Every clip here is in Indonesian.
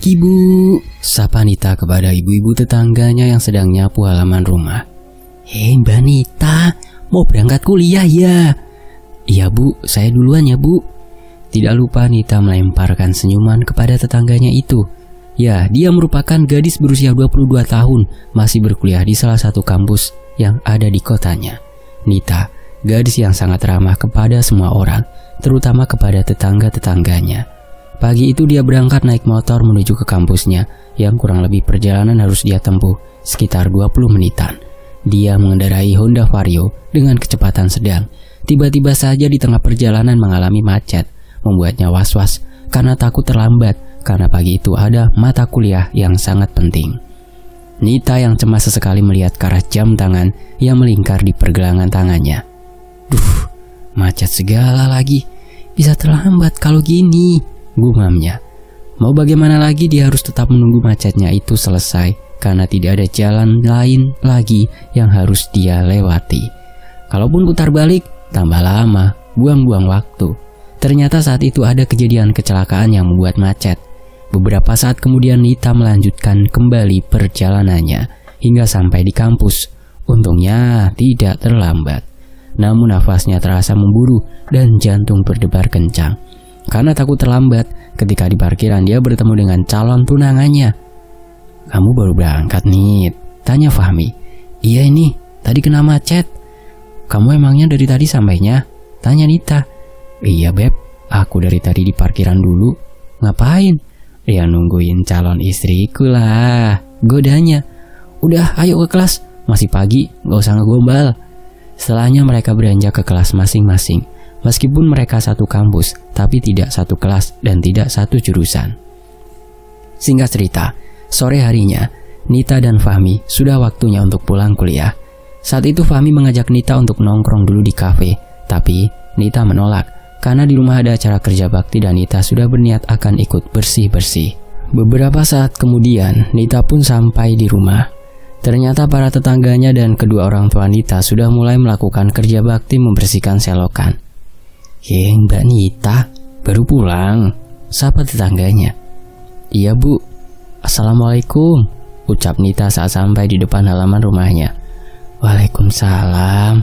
pagi Bu, sapa Nita kepada ibu-ibu tetangganya yang sedang nyapu halaman rumah. Hei Mbak Nita, mau berangkat kuliah ya? Iya Bu, saya duluan ya Bu. Tidak lupa Nita melemparkan senyuman kepada tetangganya itu. Ya, dia merupakan gadis berusia 22 tahun, masih berkuliah di salah satu kampus yang ada di kotanya. Nita, gadis yang sangat ramah kepada semua orang, terutama kepada tetangga-tetangganya. Pagi itu dia berangkat naik motor menuju ke kampusnya, yang kurang lebih perjalanan harus dia tempuh sekitar 20 menitan. Dia mengendarai Honda Vario dengan kecepatan sedang. Tiba-tiba saja di tengah perjalanan mengalami macet, membuatnya was-was karena takut terlambat, karena pagi itu ada mata kuliah yang sangat penting. Nita yang cemas sesekali melihat ke arah jam tangan yang melingkar di pergelangan tangannya. Duh, macet segala lagi, bisa terlambat kalau gini, gumamnya. Mau bagaimana lagi, dia harus tetap menunggu macetnya itu selesai, karena tidak ada jalan lain lagi yang harus dia lewati. Kalaupun putar balik, tambah lama, buang-buang waktu. Ternyata saat itu ada kejadian kecelakaan yang membuat macet. Beberapa saat kemudian Nita melanjutkan kembali perjalanannya hingga sampai di kampus. Untungnya tidak terlambat. Namun nafasnya terasa memburu dan jantung berdebar kencang. Karena takut terlambat, ketika di parkiran dia bertemu dengan calon tunangannya. Kamu baru berangkat nih? Tanya Fahmi. Iya ini, tadi kena macet. Kamu emangnya dari tadi sampainya? Tanya Nita. Iya Beb, aku dari tadi di parkiran dulu. Ngapain? Ya nungguin calon istriku lah, godanya. Udah ayo ke kelas, masih pagi, gak usah ngegombal. Setelahnya mereka beranjak ke kelas masing-masing. Meskipun mereka satu kampus, tapi tidak satu kelas dan tidak satu jurusan. Singkat cerita, sore harinya, Nita dan Fahmi sudah waktunya untuk pulang kuliah. Saat itu Fahmi mengajak Nita untuk nongkrong dulu di kafe, tapi Nita menolak. Karena di rumah ada acara kerja bakti dan Nita sudah berniat akan ikut bersih-bersih. Beberapa saat kemudian, Nita pun sampai di rumah. Ternyata para tetangganya dan kedua orang tua Nita sudah mulai melakukan kerja bakti membersihkan selokan. Mbak Nita, baru pulang? Sapa tetangganya. Iya Bu. Assalamualaikum, ucap Nita saat sampai di depan halaman rumahnya. Waalaikumsalam,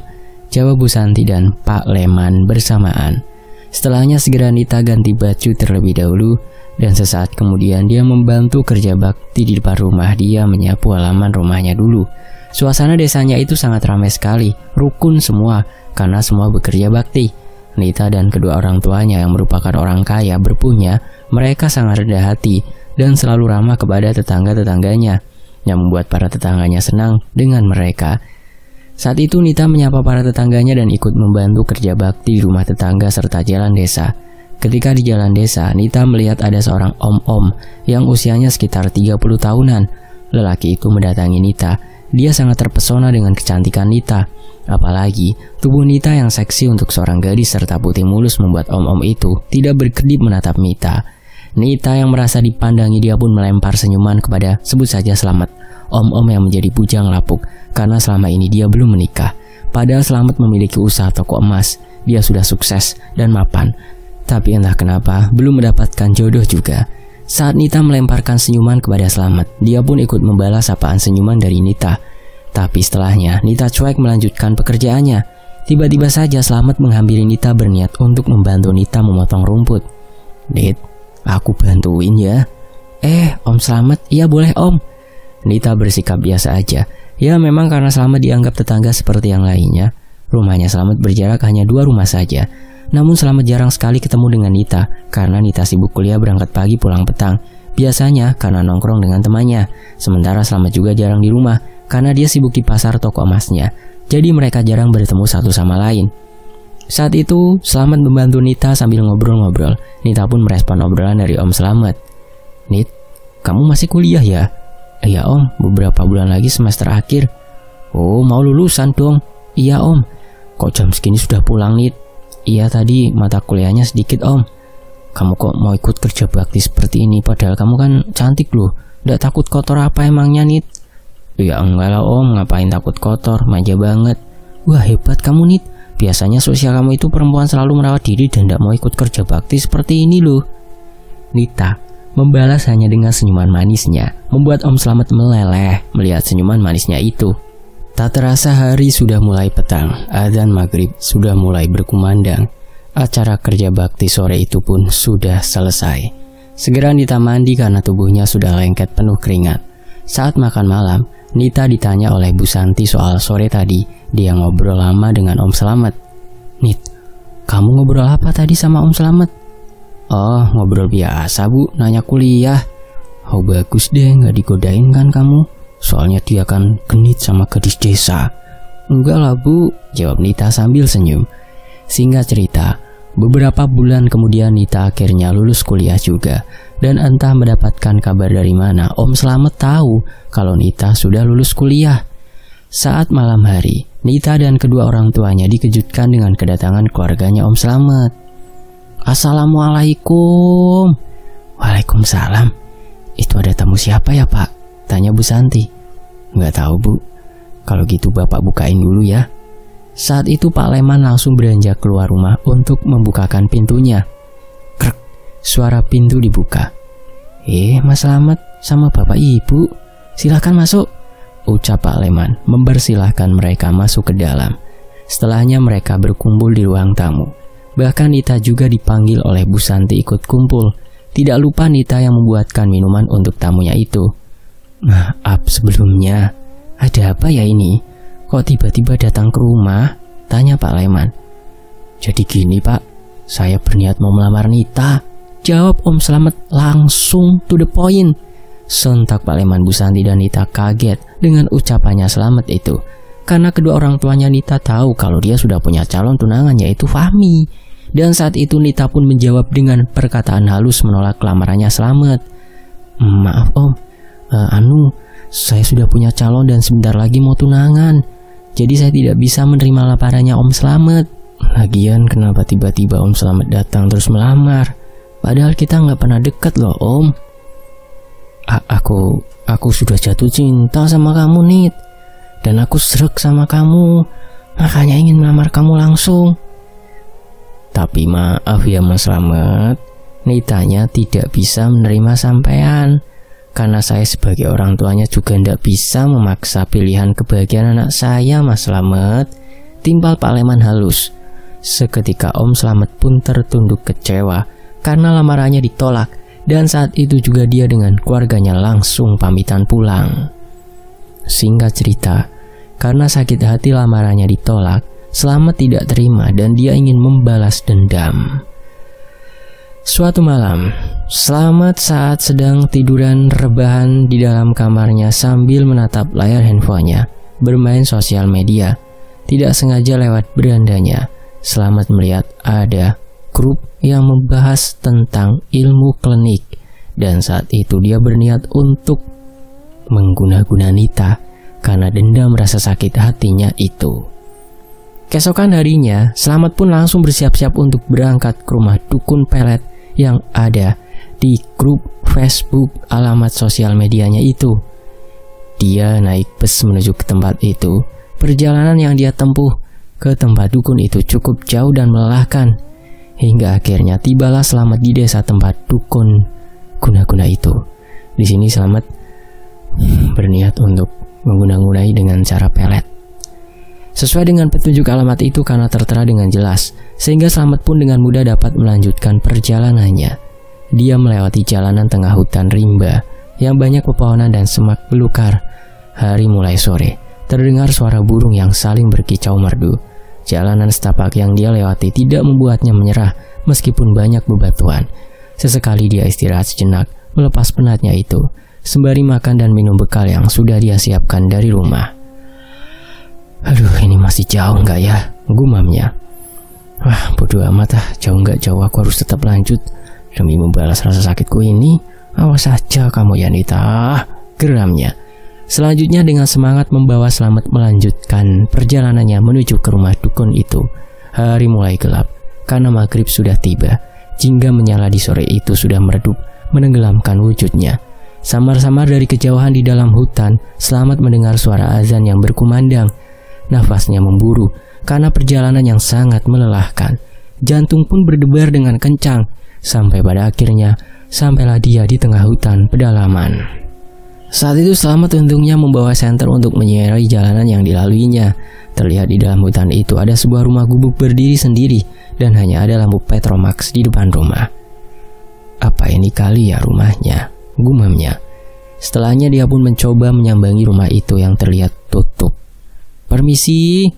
jawab Bu Santi dan Pak Leman bersamaan. Setelahnya segera Nita ganti baju terlebih dahulu, dan sesaat kemudian dia membantu kerja bakti di depan rumah. Dia menyapu halaman rumahnya dulu. Suasana desanya itu sangat ramai sekali, rukun semua, karena semua bekerja bakti. Nita dan kedua orang tuanya yang merupakan orang kaya berpunya, mereka sangat rendah hati dan selalu ramah kepada tetangga-tetangganya, yang membuat para tetangganya senang dengan mereka. Saat itu Nita menyapa para tetangganya dan ikut membantu kerja bakti di rumah tetangga serta jalan desa. Ketika di jalan desa, Nita melihat ada seorang om-om yang usianya sekitar 30 tahunan. Lelaki itu mendatangi Nita. Dia sangat terpesona dengan kecantikan Nita. Apalagi, tubuh Nita yang seksi untuk seorang gadis serta putih mulus membuat om-om itu tidak berkedip menatap Nita. Nita yang merasa dipandangi, dia pun melempar senyuman kepada sebut saja Slamet, om-om yang menjadi bujang lapuk karena selama ini dia belum menikah. Padahal Slamet memiliki usaha toko emas, dia sudah sukses dan mapan. Tapi entah kenapa belum mendapatkan jodoh juga. Saat Nita melemparkan senyuman kepada Slamet, dia pun ikut membalas sapaan senyuman dari Nita. Tapi setelahnya Nita cuek melanjutkan pekerjaannya. Tiba-tiba saja Slamet menghampiri Nita berniat untuk membantu Nita memotong rumput. Nit, aku bantuin ya. Om Slamet, iya boleh Om. Nita bersikap biasa aja. Ya memang karena Slamet dianggap tetangga seperti yang lainnya. Rumahnya Slamet berjarak hanya 2 rumah saja. Namun Slamet jarang sekali ketemu dengan Nita, karena Nita sibuk kuliah berangkat pagi pulang petang. Biasanya karena nongkrong dengan temannya. Sementara Slamet juga jarang di rumah, karena dia sibuk di pasar toko emasnya. Jadi mereka jarang bertemu satu sama lain. Saat itu Slamet membantu Nita sambil ngobrol-ngobrol. Nita pun merespon obrolan dari Om Slamet. Nit, kamu masih kuliah ya? Iya Om, beberapa bulan lagi semester akhir. Oh, mau lulusan dong? Iya Om. Kok jam segini sudah pulang Nit? Iya tadi mata kuliahnya sedikit Om. Kamu kok mau ikut kerja bakti seperti ini? Padahal kamu kan cantik loh. Nggak takut kotor apa emangnya Nit? Ya enggak lah Om, ngapain takut kotor, manja banget. Wah hebat kamu Nit. Biasanya sosial kamu itu perempuan selalu merawat diri dan tidak mau ikut kerja bakti seperti ini loh. Nita, membalas hanya dengan senyuman manisnya, membuat Om Slamet meleleh melihat senyuman manisnya itu. Tak terasa hari sudah mulai petang, adzan maghrib sudah mulai berkumandang. Acara kerja bakti sore itu pun sudah selesai. Segera Nita mandi karena tubuhnya sudah lengket penuh keringat. Saat makan malam, Nita ditanya oleh Bu Santi soal sore tadi. Dia ngobrol lama dengan Om Slamet. "Nit, kamu ngobrol apa tadi sama Om Slamet?" "Oh, ngobrol biasa Bu, nanya kuliah." "Oh bagus deh, gak digodain kan kamu? Soalnya dia kan genit sama gadis desa." "Enggak lah Bu," jawab Nita sambil senyum. Singkat cerita, beberapa bulan kemudian Nita akhirnya lulus kuliah juga. Dan entah mendapatkan kabar dari mana, Om Slamet tahu kalau Nita sudah lulus kuliah. Saat malam hari, Nita dan kedua orang tuanya dikejutkan dengan kedatangan keluarganya Om Slamet. "Assalamualaikum." "Waalaikumsalam. Itu ada tamu siapa ya Pak?" tanya Bu Santi. "Nggak tahu Bu. Kalau gitu Bapak bukain dulu ya." Saat itu Pak Leman langsung beranjak keluar rumah untuk membukakan pintunya. Krek, suara pintu dibuka. Mas Slamet sama Bapak Ibu, silahkan masuk," ucap Pak Leman mempersilahkan mereka masuk ke dalam. Setelahnya mereka berkumpul di ruang tamu. Bahkan Nita juga dipanggil oleh Bu Santi ikut kumpul. Tidak lupa Nita yang membuatkan minuman untuk tamunya itu. "Maaf sebelumnya, ada apa ya ini? Kok tiba-tiba datang ke rumah?" tanya Pak Leman. "Jadi gini Pak, saya berniat mau melamar Nita," jawab Om Slamet langsung to the point. Sontak Pak Leman, Bu Santi dan Nita kaget dengan ucapannya Slamet itu. Karena kedua orang tuanya Nita tahu kalau dia sudah punya calon tunangan yaitu Fahmi. Dan saat itu Nita pun menjawab dengan perkataan halus menolak lamarannya Slamet. "Maaf Om, saya sudah punya calon dan sebentar lagi mau tunangan. Jadi saya tidak bisa menerima lamarannya Om Slamet. Lagian kenapa tiba-tiba Om Slamet datang terus melamar? Padahal kita nggak pernah dekat loh Om." Aku sudah jatuh cinta sama kamu Nit. Dan aku srek sama kamu. Makanya ingin melamar kamu langsung." "Tapi maaf ya Mas Slamet, Nitanya tidak bisa menerima sampean. Karena saya sebagai orang tuanya juga tidak bisa memaksa pilihan kebahagiaan anak saya Mas Slamet," timpal Pak Leman halus. Seketika Om Slamet pun tertunduk kecewa karena lamarannya ditolak. Dan saat itu juga dia dengan keluarganya langsung pamitan pulang. Singkat cerita, karena sakit hati lamarannya ditolak, Slamet tidak terima dan dia ingin membalas dendam. Suatu malam, Slamet saat sedang tiduran rebahan di dalam kamarnya sambil menatap layar handphonenya, bermain sosial media. Tidak sengaja lewat berandanya, Slamet melihat ada grup yang membahas tentang ilmu klinik. Dan saat itu dia berniat untuk mengguna-guna Nita karena dendam rasa sakit hatinya itu. Keesokan harinya, Slamet pun langsung bersiap-siap untuk berangkat ke rumah dukun pelet yang ada di grup Facebook alamat sosial medianya itu. Dia naik bus menuju ke tempat itu. Perjalanan yang dia tempuh ke tempat dukun itu cukup jauh dan melelahkan. Hingga akhirnya tibalah Slamet di desa tempat dukun guna-guna itu. Di sini Slamet berniat untuk mengguna-gunai dengan cara pelet. Sesuai dengan petunjuk alamat itu karena tertera dengan jelas, sehingga Slamet pun dengan mudah dapat melanjutkan perjalanannya. Dia melewati jalanan tengah hutan rimba yang banyak pepohonan dan semak belukar. Hari mulai sore, terdengar suara burung yang saling berkicau merdu. Jalanan setapak yang dia lewati tidak membuatnya menyerah meskipun banyak bebatuan. Sesekali dia istirahat sejenak, melepas penatnya itu, sembari makan dan minum bekal yang sudah dia siapkan dari rumah. "Aduh, ini masih jauh nggak ya?" gumamnya. "Wah, bodoh amat ah, jauh nggak jauh aku harus tetap lanjut demi membalas rasa sakitku ini. Awas saja kamu ya Nita," geramnya. Selanjutnya dengan semangat membawa Slamet melanjutkan perjalanannya menuju ke rumah dukun itu. Hari mulai gelap karena maghrib sudah tiba. Jingga menyala di sore itu sudah meredup menenggelamkan wujudnya. Samar-samar dari kejauhan di dalam hutan, Slamet mendengar suara azan yang berkumandang. Nafasnya memburu karena perjalanan yang sangat melelahkan. Jantung pun berdebar dengan kencang. Sampai pada akhirnya sampailah dia di tengah hutan pedalaman. Saat itu Slamet untungnya membawa senter untuk menyiarai jalanan yang dilaluinya. Terlihat di dalam hutan itu ada sebuah rumah gubuk berdiri sendiri dan hanya ada lampu Petromax di depan rumah. Apa ini kali ya rumahnya? Gumamnya. Setelahnya dia pun mencoba menyambangi rumah itu yang terlihat tutup. Permisi.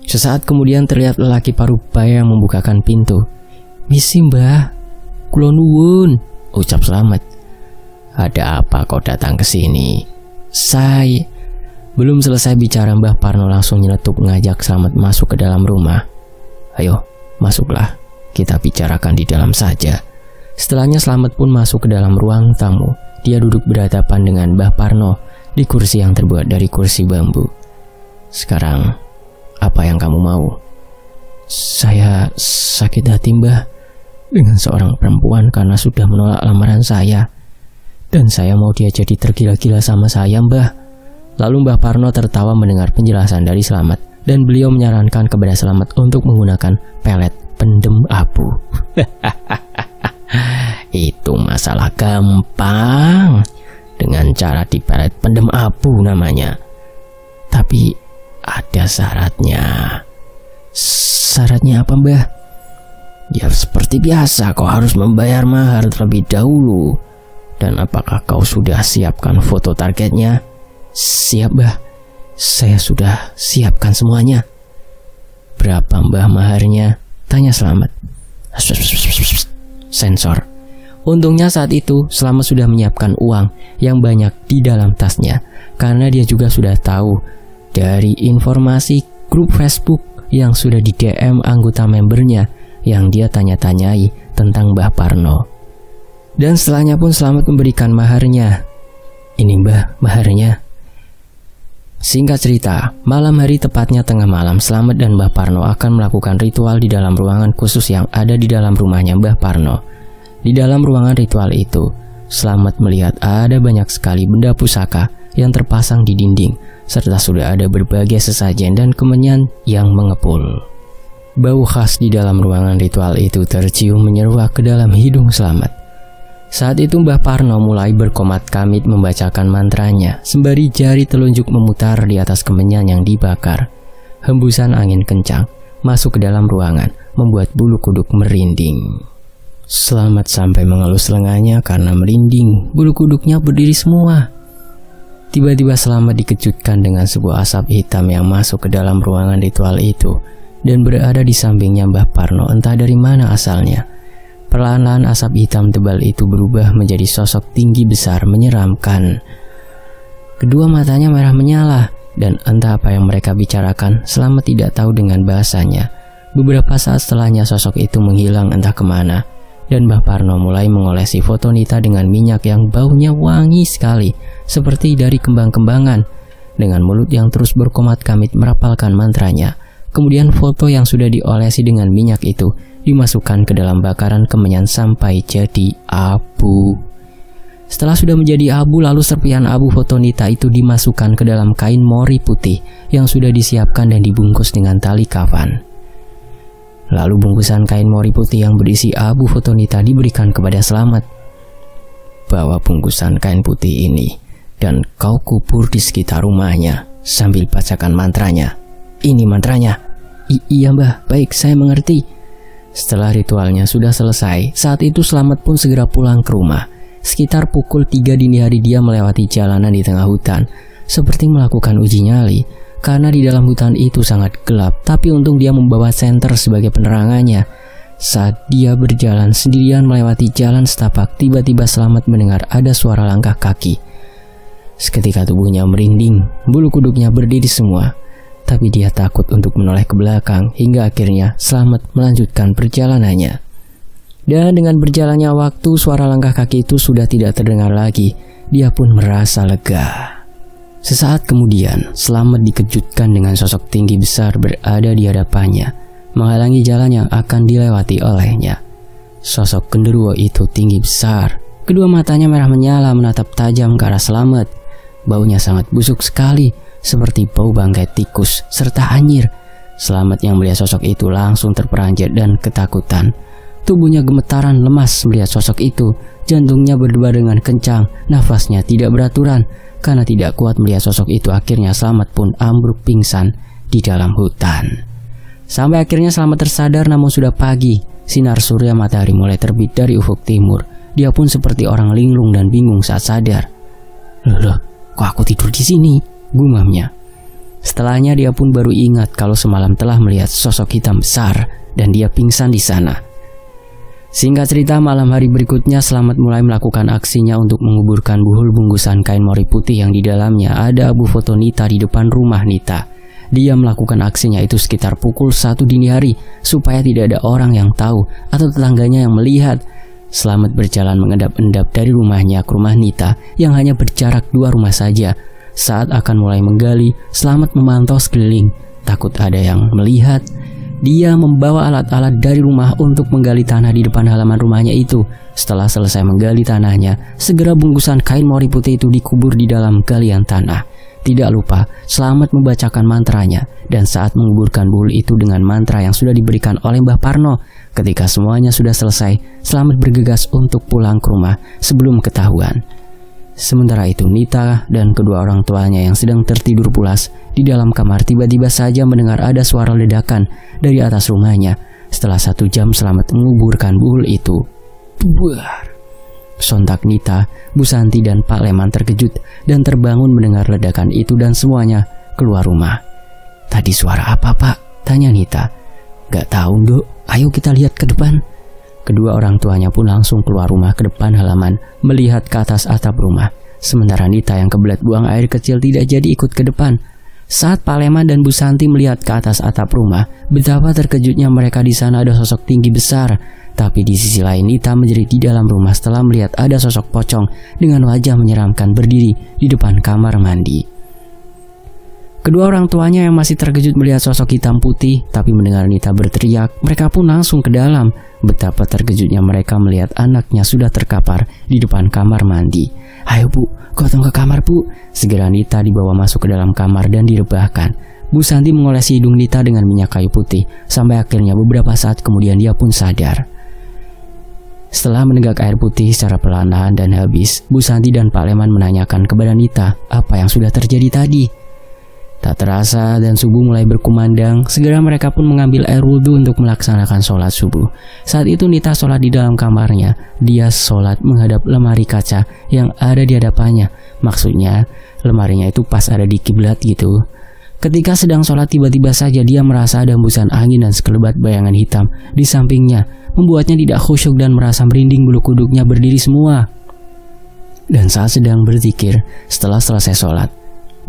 Sesaat kemudian terlihat lelaki parubaya yang membukakan pintu. Misi mbah, kula nuwun, ucap Slamet. Ada apa kau datang ke sini? Belum selesai bicara Mbah Parno langsung nyeletuk mengajak Slamet masuk ke dalam rumah. Ayo, masuklah, kita bicarakan di dalam saja. Setelahnya Slamet pun masuk ke dalam ruang tamu. Dia duduk berhadapan dengan Mbah Parno di kursi yang terbuat dari kursi bambu. Sekarang, apa yang kamu mau? Saya sakit hati Mbah dengan seorang perempuan karena sudah menolak lamaran saya. Dan saya mau dia jadi tergila-gila sama saya Mbah. Lalu Mbah Parno tertawa mendengar penjelasan dari Slamet. Dan beliau menyarankan kepada Slamet untuk menggunakan pelet pendem abu. Itu masalah gampang. Dengan cara dipelet pendem abu namanya. Tapi ada syaratnya. Syaratnya apa Mbah? Ya seperti biasa, kau harus membayar mahar terlebih dahulu. Dan apakah kau sudah siapkan foto targetnya? Siap Mbah, saya sudah siapkan semuanya. Berapa Mbah maharnya? Tanya Slamet. Sensor. Untungnya saat itu Slamet sudah menyiapkan uang yang banyak di dalam tasnya. Karena dia juga sudah tahu dari informasi grup Facebook yang sudah di DM anggota membernya yang dia tanya-tanyai tentang Mbah Parno. Dan setelahnya pun Slamet memberikan maharnya. Ini Mbah maharnya. Singkat cerita, malam hari tepatnya tengah malam Slamet dan Mbah Parno akan melakukan ritual di dalam ruangan khusus yang ada di dalam rumahnya Mbah Parno. Di dalam ruangan ritual itu, Slamet melihat ada banyak sekali benda pusaka yang terpasang di dinding, serta sudah ada berbagai sesajen dan kemenyan yang mengepul. Bau khas di dalam ruangan ritual itu tercium menyeruak ke dalam hidung Slamet. Saat itu Mbah Parno mulai berkomat kamit membacakan mantranya, sembari jari telunjuk memutar di atas kemenyan yang dibakar. Hembusan angin kencang masuk ke dalam ruangan, membuat bulu kuduk merinding. Slamet sampai mengelus lengannya karena merinding, bulu kuduknya berdiri semua. Tiba-tiba Slamet dikejutkan dengan sebuah asap hitam yang masuk ke dalam ruangan ritual itu dan berada di sampingnya Mbah Parno entah dari mana asalnya. Perlahan-lahan asap hitam tebal itu berubah menjadi sosok tinggi besar menyeramkan. Kedua matanya merah menyala dan entah apa yang mereka bicarakan Slamet tidak tahu dengan bahasanya. Beberapa saat setelahnya sosok itu menghilang entah kemana. Dan Mbah Parno mulai mengolesi foto Nita dengan minyak yang baunya wangi sekali, seperti dari kembang-kembangan. Dengan mulut yang terus berkomat kamit merapalkan mantranya. Kemudian foto yang sudah diolesi dengan minyak itu dimasukkan ke dalam bakaran kemenyan sampai jadi abu. Setelah sudah menjadi abu, lalu serpihan abu foto Nita itu dimasukkan ke dalam kain mori putih yang sudah disiapkan dan dibungkus dengan tali kafan. Lalu bungkusan kain mori putih yang berisi abu foto Nita diberikan kepada Slamet. Bawa bungkusan kain putih ini dan kau kubur di sekitar rumahnya sambil bacakan mantranya. Ini mantranya. Iya Mbah, baik saya mengerti. Setelah ritualnya sudah selesai, saat itu Slamet pun segera pulang ke rumah. Sekitar pukul 3 dini hari dia melewati jalanan di tengah hutan, seperti melakukan uji nyali. Karena di dalam hutan itu sangat gelap, tapi untung dia membawa senter sebagai penerangannya. Saat dia berjalan sendirian melewati jalan setapak, tiba-tiba Slamet mendengar ada suara langkah kaki. Seketika tubuhnya merinding, bulu kuduknya berdiri semua. Tapi dia takut untuk menoleh ke belakang, hingga akhirnya Slamet melanjutkan perjalanannya. Dan dengan berjalannya waktu, suara langkah kaki itu sudah tidak terdengar lagi. Dia pun merasa lega. Sesaat kemudian, Slamet dikejutkan dengan sosok tinggi besar berada di hadapannya, menghalangi jalan yang akan dilewati olehnya. Sosok genderuwo itu tinggi besar. Kedua matanya merah menyala menatap tajam ke arah Slamet. Baunya sangat busuk sekali, seperti bau bangkai tikus serta anyir. Slamet yang melihat sosok itu langsung terperanjat dan ketakutan. Tubuhnya gemetaran lemas melihat sosok itu. Jantungnya berdebar dengan kencang, nafasnya tidak beraturan. Karena tidak kuat melihat sosok itu, akhirnya Slamet pun ambruk pingsan di dalam hutan. Sampai akhirnya Slamet tersadar, namun sudah pagi. Sinar surya matahari mulai terbit dari ufuk timur. Dia pun seperti orang linglung dan bingung saat sadar. Loh, kok aku tidur di sini? Gumamnya. Setelahnya dia pun baru ingat kalau semalam telah melihat sosok hitam besar dan dia pingsan di sana. Singkat cerita, malam hari berikutnya Slamet mulai melakukan aksinya untuk menguburkan buhul bungkusan kain mori putih yang di dalamnya ada abu foto Nita di depan rumah Nita. Dia melakukan aksinya itu sekitar pukul 1 dini hari supaya tidak ada orang yang tahu atau tetangganya yang melihat. Slamet berjalan mengendap-endap dari rumahnya ke rumah Nita yang hanya berjarak 2 rumah saja. Saat akan mulai menggali, Slamet memantau sekeliling, takut ada yang melihat. Dia membawa alat-alat dari rumah untuk menggali tanah di depan halaman rumahnya itu. Setelah selesai menggali tanahnya, segera bungkusan kain mori putih itu dikubur di dalam galian tanah. Tidak lupa, Slamet membacakan mantranya, dan saat menguburkan buhul itu dengan mantra yang sudah diberikan oleh Mbah Parno. Ketika semuanya sudah selesai, Slamet bergegas untuk pulang ke rumah sebelum ketahuan. Sementara itu Nita dan kedua orang tuanya yang sedang tertidur pulas di dalam kamar tiba-tiba saja mendengar ada suara ledakan dari atas rumahnya. Setelah 1 jam Slamet menguburkan buhul itu, buar. Sontak Nita, Bu Santi dan Pak Leman terkejut dan terbangun mendengar ledakan itu dan semuanya keluar rumah. Tadi suara apa, Pak? Tanya Nita. Gak tahu, Dok. Ayo kita lihat ke depan. Kedua orang tuanya pun langsung keluar rumah ke depan halaman melihat ke atas atap rumah. Sementara Nita yang kebelet buang air kecil tidak jadi ikut ke depan. Saat Pak Leman dan Bu Santi melihat ke atas atap rumah, betapa terkejutnya mereka. Di sana ada sosok tinggi besar. Tapi di sisi lain Nita menjerit di dalam rumah setelah melihat ada sosok pocong dengan wajah menyeramkan berdiri di depan kamar mandi. Kedua orang tuanya yang masih terkejut melihat sosok hitam putih, tapi mendengar Nita berteriak, mereka pun langsung ke dalam. Betapa terkejutnya mereka melihat anaknya sudah terkapar di depan kamar mandi. Ayo Bu, gotong ke kamar Bu. Segera Nita dibawa masuk ke dalam kamar dan direbahkan. Bu Santi mengolesi hidung Nita dengan minyak kayu putih, sampai akhirnya beberapa saat kemudian dia pun sadar. Setelah menegak air putih secara perlahan dan habis, Bu Santi dan Pak Leman menanyakan kepada Nita apa yang sudah terjadi tadi. Tak terasa dan subuh mulai berkumandang, segera mereka pun mengambil air wudhu untuk melaksanakan sholat subuh. Saat itu Nita sholat di dalam kamarnya. Dia sholat menghadap lemari kaca yang ada di hadapannya. Maksudnya lemarinya itu pas ada di kiblat gitu. Ketika sedang sholat tiba-tiba saja dia merasa ada hembusan angin dan sekelebat bayangan hitam di sampingnya, membuatnya tidak khusyuk dan merasa merinding bulu kuduknya berdiri semua. Dan saat sedang berzikir, setelah selesai sholat,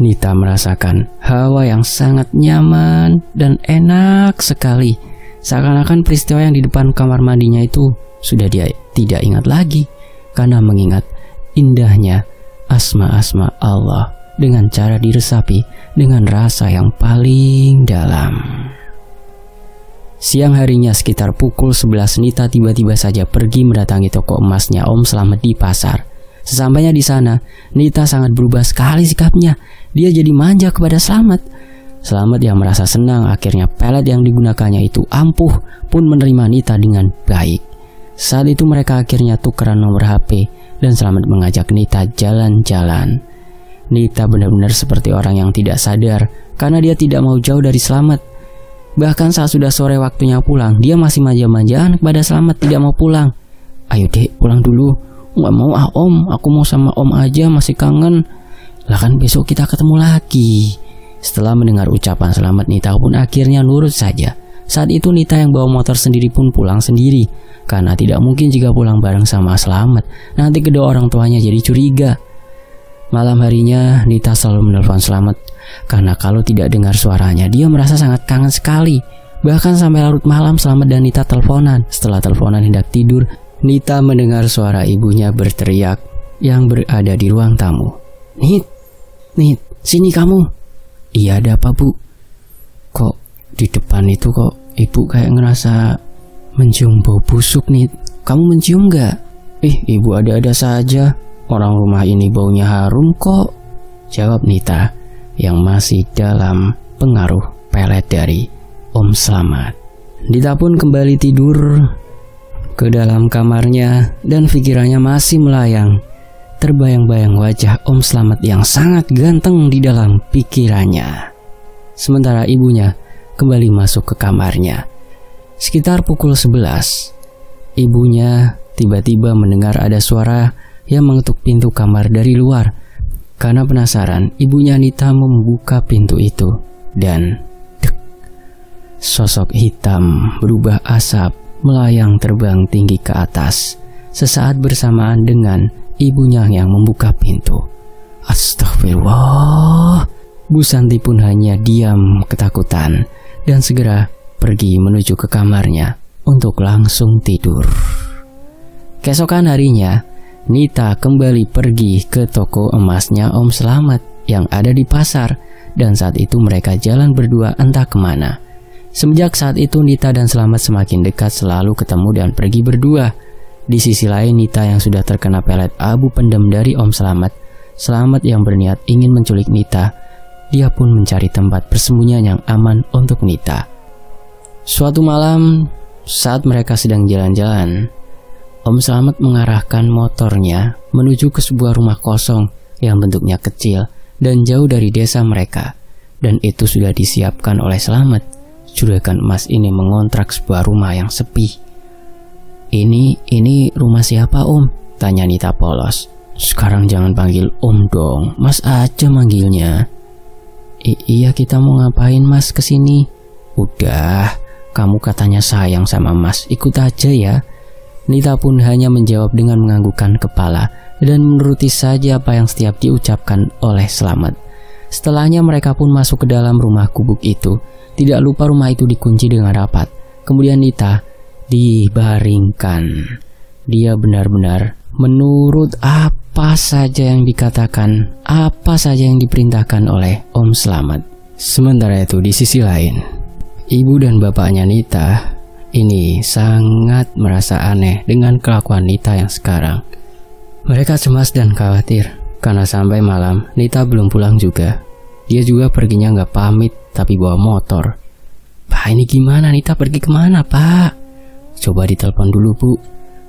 Nita merasakan hawa yang sangat nyaman dan enak sekali. Seakan-akan peristiwa yang di depan kamar mandinya itu sudah dia tidak ingat lagi, karena mengingat indahnya asma-asma Allah dengan cara diresapi dengan rasa yang paling dalam. Siang harinya sekitar pukul 11 Nita tiba-tiba saja pergi mendatangi toko emasnya Om Slamet di pasar. Sesampainya di sana, Nita sangat berubah sekali sikapnya. Dia jadi manja kepada Slamet. Slamet yang merasa senang akhirnya pelet yang digunakannya itu ampuh pun menerima Nita dengan baik. Saat itu mereka akhirnya tukeran nomor HP dan Slamet mengajak Nita jalan-jalan. Nita benar-benar seperti orang yang tidak sadar karena dia tidak mau jauh dari Slamet. Bahkan saat sudah sore waktunya pulang, dia masih manja-manjaan kepada Slamet tidak mau pulang. Ayo Dek, pulang dulu. Nggak mau Om, aku mau sama Om aja, masih kangen. Lah kan besok kita ketemu lagi. Setelah mendengar ucapan Slamet, Nita pun akhirnya nurut saja. Saat itu Nita yang bawa motor sendiri pun pulang sendiri, karena tidak mungkin jika pulang bareng sama Slamet, nanti kedua orang tuanya jadi curiga. Malam harinya Nita selalu menelpon Slamet, karena kalau tidak dengar suaranya dia merasa sangat kangen sekali. Bahkan sampai larut malam Slamet dan Nita teleponan. Setelah teleponan hendak tidur, Nita mendengar suara ibunya berteriak yang berada di ruang tamu. Nit, sini kamu. Iya, ada apa Bu? Kok di depan itu kok ibu kayak ngerasa mencium bau busuk Nit. Kamu mencium gak? Ibu ada-ada saja. Orang rumah ini baunya harum kok. Jawab Nita yang masih dalam pengaruh pelet dari Om Slamet. Nita pun kembali tidur. ke dalam kamarnya dan pikirannya masih melayang. Terbayang-bayang wajah Om Slamet yang sangat ganteng di dalam pikirannya. Sementara ibunya kembali masuk ke kamarnya. Sekitar pukul 11, ibunya tiba-tiba mendengar ada suara yang mengetuk pintu kamar dari luar. Karena penasaran, ibunya Nita membuka pintu itu dan sosok hitam berubah asap melayang terbang tinggi ke atas sesaat bersamaan dengan ibunya yang membuka pintu. Astagfirullah. Bu Santi pun hanya diam ketakutan dan segera pergi menuju ke kamarnya untuk langsung tidur. Keesokan harinya, Nita kembali pergi ke toko emasnya Om Slamet yang ada di pasar, dan saat itu mereka jalan berdua entah kemana. Semenjak saat itu Nita dan Slamet semakin dekat, selalu ketemu dan pergi berdua. Di sisi lain, Nita yang sudah terkena pelet abu pendem dari Om Slamet yang berniat ingin menculik Nita, dia pun mencari tempat persembunyian yang aman untuk Nita. Suatu malam, saat mereka sedang jalan-jalan, Om Slamet mengarahkan motornya menuju ke sebuah rumah kosong yang bentuknya kecil dan jauh dari desa mereka. Dan itu sudah disiapkan oleh Slamet. Juragan emas ini mengontrak sebuah rumah yang sepi. Ini rumah siapa, Om? Tanya Nita polos. Sekarang jangan panggil Om dong, Mas aja manggilnya. Iya, kita mau ngapain Mas kesini? Udah, kamu katanya sayang sama Mas, ikut aja ya. Nita pun hanya menjawab dengan menganggukkan kepala dan menuruti saja apa yang setiap diucapkan oleh Slamet. Setelahnya mereka pun masuk ke dalam rumah gubuk itu. Tidak lupa rumah itu dikunci dengan rapat. Kemudian Nita dibaringkan. Dia benar-benar menurut apa saja yang dikatakan, apa saja yang diperintahkan oleh Om Slamet. Sementara itu di sisi lain, ibu dan bapaknya Nita ini sangat merasa aneh dengan kelakuan Nita yang sekarang. Mereka cemas dan khawatir karena sampai malam Nita belum pulang juga. Dia juga perginya nggak pamit tapi bawa motor. Pak, ini gimana? Nita pergi kemana, Pak? Coba ditelepon dulu, Bu.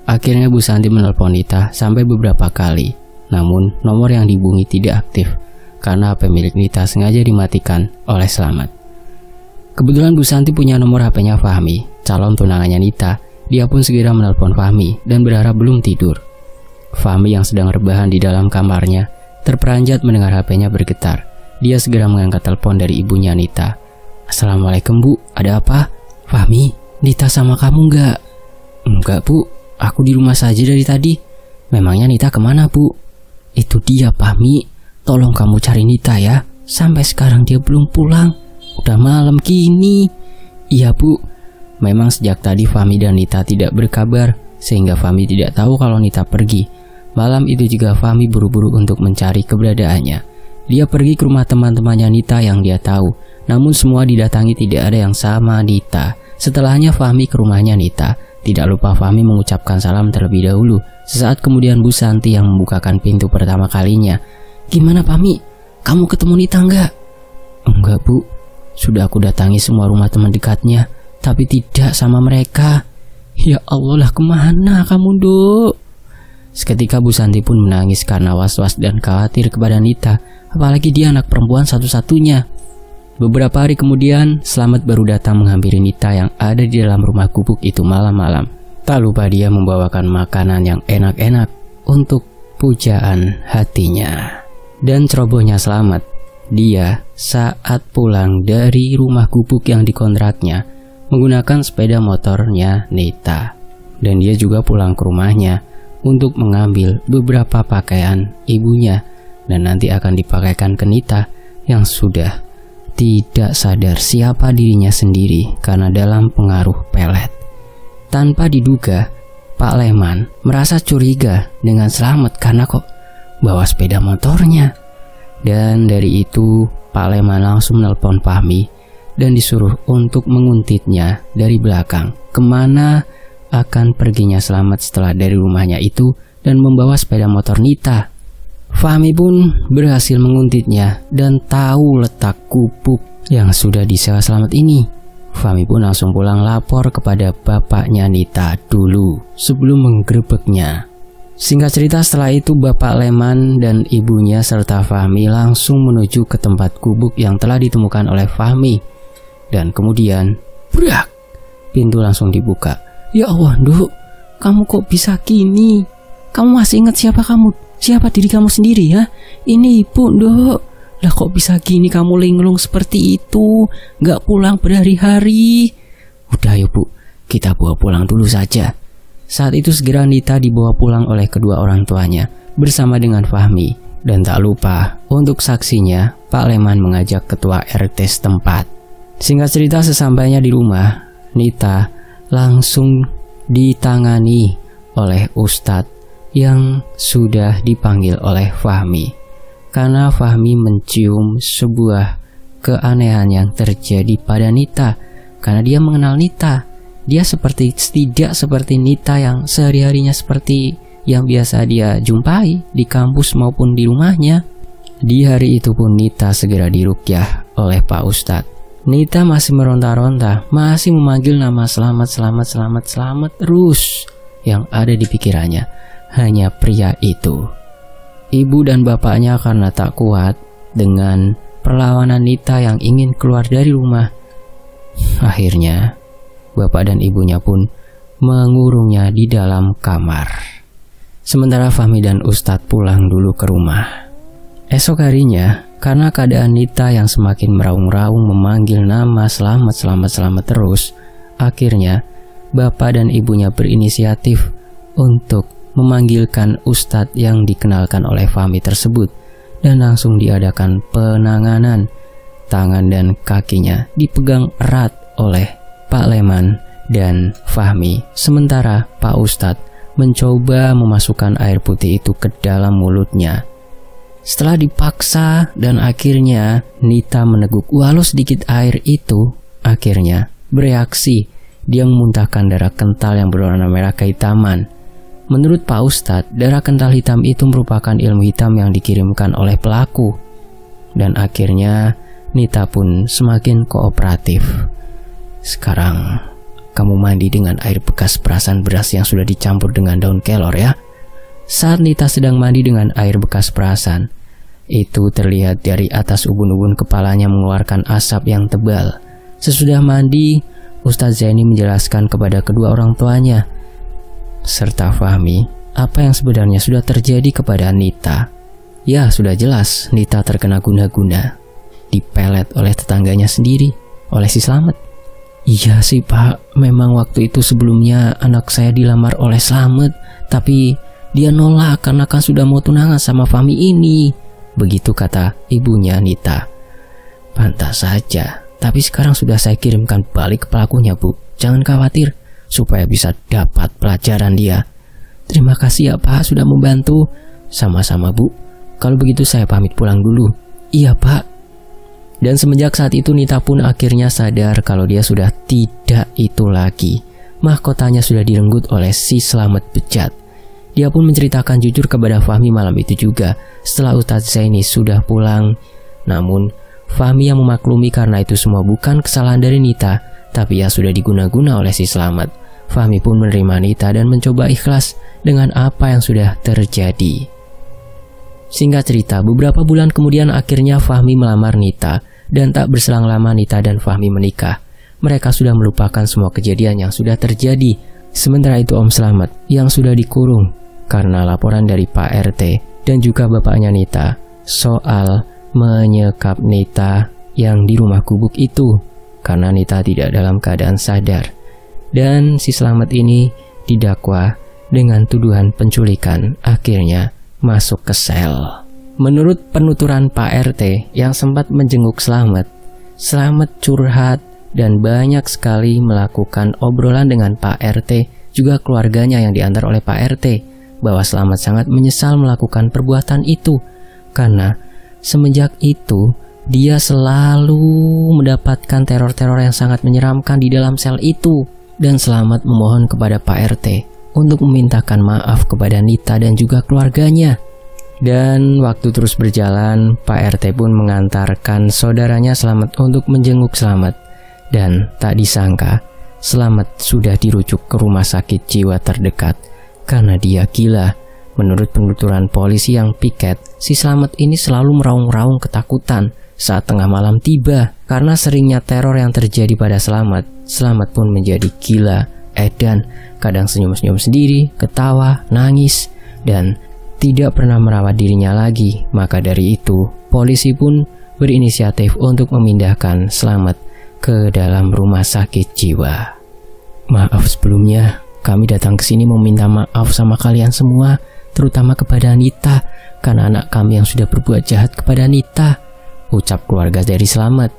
Akhirnya Bu Santi menelpon Nita sampai beberapa kali. Namun nomor yang dihubungi tidak aktif karena HP milik Nita sengaja dimatikan oleh Slamet. Kebetulan Bu Santi punya nomor HP-nya Fahmi, calon tunangannya Nita. Dia pun segera menelpon Fahmi dan berharap belum tidur. Fahmi yang sedang rebahan di dalam kamarnya terperanjat mendengar HP-nya bergetar. Dia segera mengangkat telepon dari ibunya Nita. Assalamualaikum, Bu, ada apa? Fahmi, Nita sama kamu enggak? Enggak, Bu, aku di rumah saja dari tadi. Memangnya Nita kemana, Bu? Itu dia, Fahmi. Tolong kamu cari Nita ya. Sampai sekarang dia belum pulang. Udah malam gini. Iya, Bu. Memang sejak tadi Fahmi dan Nita tidak berkabar, sehingga Fahmi tidak tahu kalau Nita pergi. Malam itu juga Fahmi buru-buru untuk mencari keberadaannya. Dia pergi ke rumah teman-temannya Nita yang dia tahu, namun semua didatangi tidak ada yang sama Nita. Setelahnya Fahmi ke rumahnya Nita. Tidak lupa Fahmi mengucapkan salam terlebih dahulu. Sesaat kemudian Bu Santi yang membukakan pintu pertama kalinya. Gimana Fahmi? Kamu ketemu Nita enggak? Enggak, Bu. Sudah aku datangi semua rumah teman dekatnya, tapi tidak sama mereka. Ya Allah, lah kemana kamu, Dok? Seketika Bu Santi pun menangis karena was-was dan khawatir kepada Nita. Apalagi dia anak perempuan satu-satunya. Beberapa hari kemudian, Slamet baru datang menghampiri Nita yang ada di dalam rumah gubuk itu malam-malam. Tak lupa dia membawakan makanan yang enak-enak untuk pujaan hatinya. Dan cerobohnya Slamet, dia saat pulang dari rumah gubuk yang dikontraknya menggunakan sepeda motornya Nita. Dan dia juga pulang ke rumahnya untuk mengambil beberapa pakaian ibunya dan nanti akan dipakaikan ke Nita yang sudah tidak sadar siapa dirinya sendiri karena dalam pengaruh pelet. Tanpa diduga, Pak Leman merasa curiga dengan Slamet karena kok bawa sepeda motornya. Dan dari itu Pak Leman langsung nelpon Fahmi dan disuruh untuk menguntitnya dari belakang kemana akan perginya Slamet setelah dari rumahnya itu dan membawa sepeda motor Nita. Fahmi pun berhasil menguntitnya dan tahu letak gubuk yang sudah disewa Slamet ini. Fahmi pun langsung pulang lapor kepada bapaknya Nita dulu sebelum menggerebeknya. Singkat cerita, setelah itu Bapak Leman dan ibunya serta Fahmi langsung menuju ke tempat gubuk yang telah ditemukan oleh Fahmi. Dan kemudian, brak, pintu langsung dibuka. Ya Allah, Nduk, kamu kok bisa gini? Kamu masih ingat siapa kamu? Siapa diri kamu sendiri ya? Ini ibu, Nduk. Lah kok bisa gini kamu linglung seperti itu? Gak pulang berhari-hari? Udah ya Bu, kita bawa pulang dulu saja. Saat itu segera Nita dibawa pulang oleh kedua orang tuanya bersama dengan Fahmi. Dan tak lupa untuk saksinya, Pak Leman mengajak ketua RT setempat. Singkat cerita, sesampainya di rumah, Nita langsung ditangani oleh Ustadz yang sudah dipanggil oleh Fahmi. Karena Fahmi mencium sebuah keanehan yang terjadi pada Nita. Karena dia mengenal Nita. Dia tidak seperti Nita yang sehari-harinya seperti yang biasa dia jumpai di kampus maupun di rumahnya. Di hari itu pun Nita segera diruqyah oleh Pak Ustadz. Nita masih meronta-ronta, masih memanggil nama selamat terus. Yang ada di pikirannya hanya pria itu. Ibu dan bapaknya karena tak kuat dengan perlawanan Nita yang ingin keluar dari rumah. Akhirnya bapak dan ibunya pun mengurungnya di dalam kamar. Sementara Fahmi dan Ustadz pulang dulu ke rumah. Esok harinya, karena keadaan Nita yang semakin meraung-raung memanggil nama selamat terus, akhirnya bapak dan ibunya berinisiatif untuk memanggilkan Ustadz yang dikenalkan oleh Fahmi tersebut dan langsung diadakan penanganan. Tangan dan kakinya dipegang erat oleh Pak Leman dan Fahmi. Sementara Pak Ustadz mencoba memasukkan air putih itu ke dalam mulutnya. Setelah dipaksa dan akhirnya Nita meneguk walau sedikit air itu, akhirnya bereaksi. Dia memuntahkan darah kental yang berwarna merah kehitaman. Menurut Pak Ustadz, darah kental hitam itu merupakan ilmu hitam yang dikirimkan oleh pelaku. Dan akhirnya Nita pun semakin kooperatif. Sekarang kamu mandi dengan air bekas perasan beras yang sudah dicampur dengan daun kelor ya. Saat Nita sedang mandi dengan air bekas perasan, itu terlihat dari atas ubun-ubun kepalanya mengeluarkan asap yang tebal. Sesudah mandi, Ustadz Zaini menjelaskan kepada kedua orang tuanya serta Fahmi apa yang sebenarnya sudah terjadi kepada Nita. Ya, sudah jelas Nita terkena guna-guna, dipelet oleh tetangganya sendiri, oleh si Slamet. Iya sih Pak, memang waktu itu sebelumnya anak saya dilamar oleh Slamet, tapi dia nolak karena kan sudah mau tunangan sama Fahmi ini. Begitu kata ibunya Nita. Pantas saja, tapi sekarang sudah saya kirimkan balik ke pelakunya Bu. Jangan khawatir, supaya bisa dapat pelajaran dia. Terima kasih ya Pak sudah membantu. Sama-sama Bu. Kalau begitu saya pamit pulang dulu. Iya Pak. Dan semenjak saat itu Nita pun akhirnya sadar kalau dia sudah tidak itu lagi. Mahkotanya sudah direnggut oleh si Slamet bejat. Dia pun menceritakan jujur kepada Fahmi malam itu juga setelah Ustadz Zaini sudah pulang. Namun Fahmi yang memaklumi karena itu semua bukan kesalahan dari Nita, tapi ya sudah diguna-guna oleh si Slamet. Fahmi pun menerima Nita dan mencoba ikhlas dengan apa yang sudah terjadi. Singkat cerita, beberapa bulan kemudian akhirnya Fahmi melamar Nita. Dan tak berselang lama Nita dan Fahmi menikah. Mereka sudah melupakan semua kejadian yang sudah terjadi. Sementara itu Om Slamet yang sudah dikurung karena laporan dari Pak RT dan juga bapaknya Nita soal menyekap Nita yang di rumah gubuk itu karena Nita tidak dalam keadaan sadar. Dan si Slamet ini didakwa dengan tuduhan penculikan, akhirnya masuk ke sel. Menurut penuturan Pak RT yang sempat menjenguk Slamet curhat dan banyak sekali melakukan obrolan dengan Pak RT, juga keluarganya yang diantar oleh Pak RT, bahwa Slamet sangat menyesal melakukan perbuatan itu, karena semenjak itu dia selalu mendapatkan teror-teror yang sangat menyeramkan di dalam sel itu. Dan Slamet memohon kepada Pak RT untuk memintakan maaf kepada Nita dan juga keluarganya. Dan waktu terus berjalan, Pak RT pun mengantarkan saudaranya Slamet untuk menjenguk Slamet. Dan tak disangka, Slamet sudah dirujuk ke rumah sakit jiwa terdekat karena dia gila. Menurut penuturan polisi yang piket, si Slamet ini selalu meraung-raung ketakutan saat tengah malam tiba. Karena seringnya teror yang terjadi pada Slamet, Slamet pun menjadi gila, edan, kadang senyum-senyum sendiri, ketawa, nangis, dan tidak pernah merawat dirinya lagi. Maka dari itu, polisi pun berinisiatif untuk memindahkan Slamet ke dalam rumah sakit jiwa. Maaf sebelumnya, kami datang ke sini meminta maaf sama kalian semua, terutama kepada Anita, karena anak kami yang sudah berbuat jahat kepada Anita, ucap keluarga dari Slamet.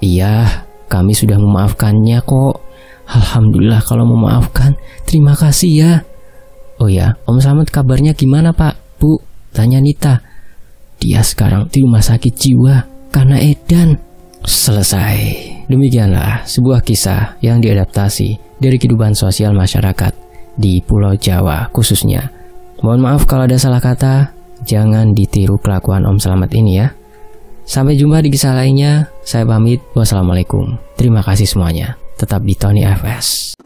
Iya, kami sudah memaafkannya kok. Alhamdulillah kalau memaafkan, terima kasih ya. Oh ya, Om Slamet kabarnya gimana Pak, Bu? Tanya Nita. Dia sekarang di rumah sakit jiwa karena edan. Selesai. Demikianlah sebuah kisah yang diadaptasi dari kehidupan sosial masyarakat di Pulau Jawa khususnya. Mohon maaf kalau ada salah kata, jangan ditiru kelakuan Om Slamet ini ya. Sampai jumpa di kisah lainnya, saya pamit, wassalamualaikum. Terima kasih semuanya, tetap di Tony FS.